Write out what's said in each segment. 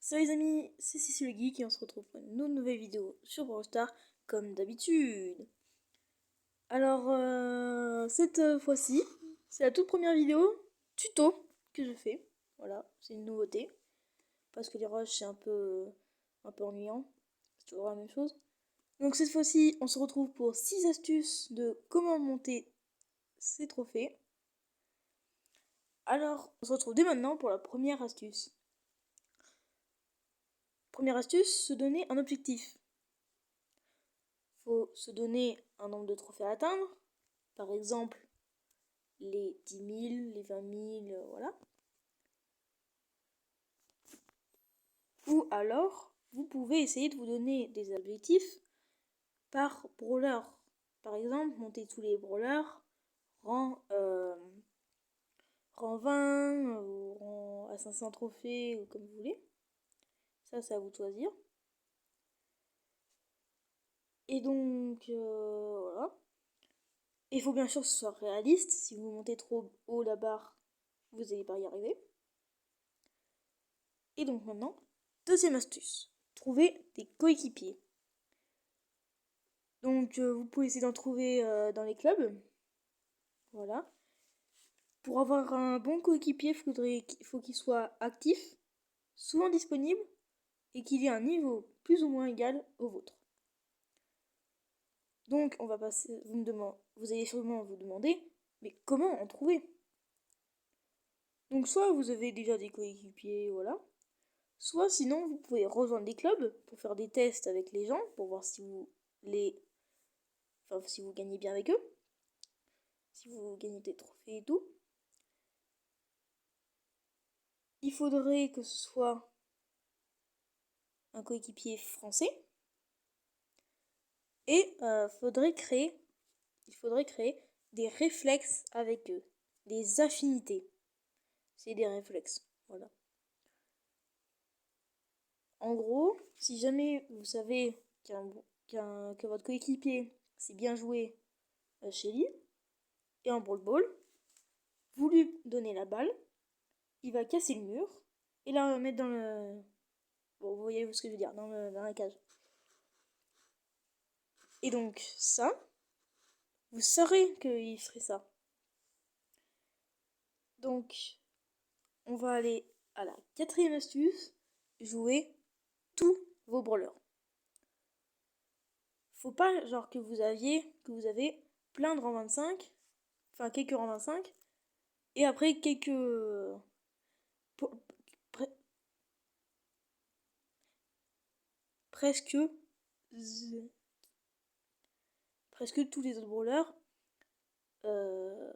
Salut les amis, c'est Cécile le Geek et on se retrouve pour une nouvelle vidéo sur Brawl Stars comme d'habitude. Alors cette fois-ci, c'est la toute première vidéo tuto que je fais. Voilà, c'est une nouveauté parce que les rushs c'est un peu ennuyant, c'est toujours la même chose. Donc cette fois-ci, on se retrouve pour 6 astuces de comment monter ces trophées. Alors, on se retrouve dès maintenant pour la première astuce. Première astuce, se donner un objectif. Faut se donner un nombre de trophées à atteindre. Par exemple, les 10 000, les 20 000, voilà. Ou alors, vous pouvez essayer de vous donner des objectifs par brawler. Par exemple, monter tous les brawlers, rang, rang 20, ou rang à 500 trophées, ou comme vous voulez. Ça, c'est à vous de choisir. Et donc, voilà. Il faut bien sûr que ce soit réaliste. Si vous montez trop haut la barre, vous n'allez pas y arriver. Et donc maintenant, deuxième astuce, trouver des coéquipiers. Donc vous pouvez essayer d'en trouver dans les clubs. Voilà. Pour avoir un bon coéquipier, il faut qu'il soit actif, souvent disponible et qu'il ait un niveau plus ou moins égal au vôtre. Donc on va passer, vous allez sûrement vous demander, mais comment en trouver? Donc soit vous avez déjà des coéquipiers, voilà. Soit sinon vous pouvez rejoindre des clubs pour faire des tests avec les gens, pour voir si si vous gagnez bien avec eux, si vous gagnez des trophées et tout. Il faudrait que ce soit un coéquipier français et il faudrait créer des réflexes avec eux, des affinités. C'est des réflexes, voilà. En gros, si jamais vous savez que votre coéquipier s'est bien joué chez lui et en Brawl Ball, vous lui donnez la balle, il va casser le mur et la mettre dans le... Bon, vous voyez ce que je veux dire, dans la cage. Et donc ça, vous saurez qu'il ferait ça. Donc, on va aller à la quatrième astuce, jouer tous vos brawlers. Faut pas genre que vous avez plein de rang 25, enfin quelques rangs 25, et après pre- presque presque tous les autres brawlers euh,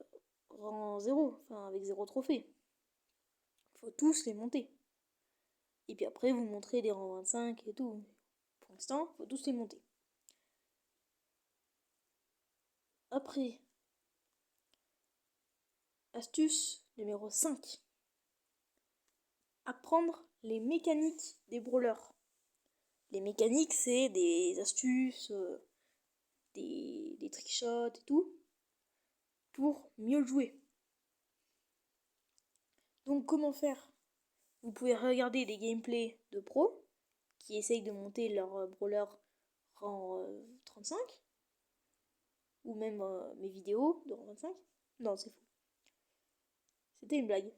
rang 0, enfin avec 0 trophée. Faut tous les monter. Et puis après vous montrez des rangs 25 et tout. Pour l'instant, faut tous les monter. Après, astuce numéro 5. Apprendre les mécaniques des brawlers. Les mécaniques, c'est des astuces, des trickshots et tout, pour mieux le jouer. Donc comment faire? Vous pouvez regarder des gameplays de pros qui essayent de monter leur brawler rang 35, ou même mes vidéos de rang 25. Non, c'est faux. C'était une blague.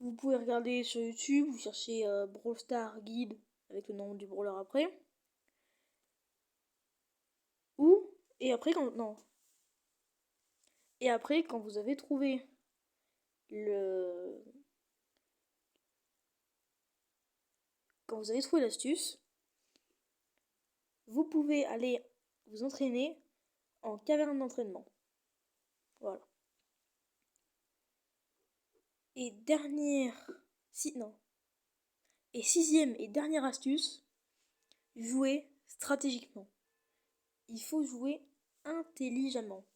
Vous pouvez regarder sur YouTube, vous cherchez Brawl Stars Guide avec le nom du brawler après. Ou, et après quand, non. Et après, quand vous avez trouvé le, quand vous avez trouvé l'astuce, vous pouvez aller vous entraîner en caverne d'entraînement. Voilà. Et non. Et sixième et dernière astuce, jouer stratégiquement. Il faut jouer intelligemment.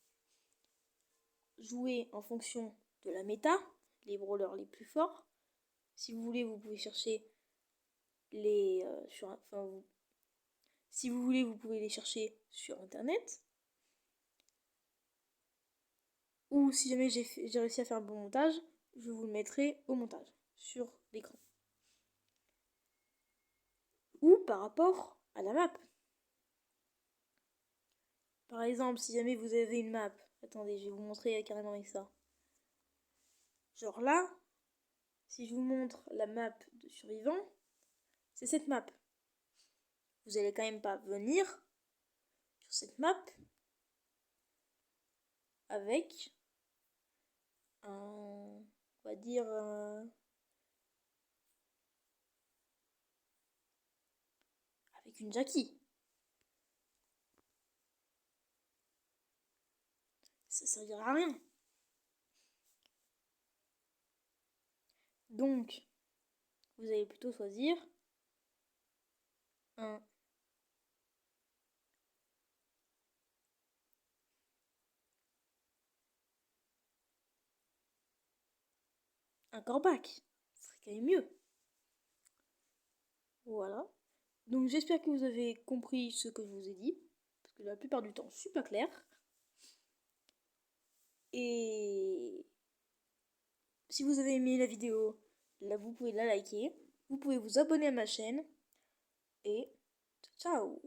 Jouer en fonction de la méta, les brawlers les plus forts. Si vous voulez, vous pouvez chercher si vous voulez, vous pouvez les chercher sur internet. Ou si jamais j'ai réussi à faire un bon montage, je vous le mettrai au montage sur l'écran. ou par rapport à la map. Par exemple, si jamais vous avez une map, attendez, je vais vous montrer carrément avec ça. Genre là, si je vous montre la map de survivant, c'est cette map. Vous allez quand même pas venir sur cette map avec on va dire avec une Jackie. Ça servira à rien. Donc, vous allez plutôt choisir un corbac. Ce serait quand même mieux. Voilà. Donc j'espère que vous avez compris ce que je vous ai dit. Parce que la plupart du temps, je suis pas claire. Et si vous avez aimé la vidéo, là vous pouvez la liker. Vous pouvez vous abonner à ma chaîne. Et ciao!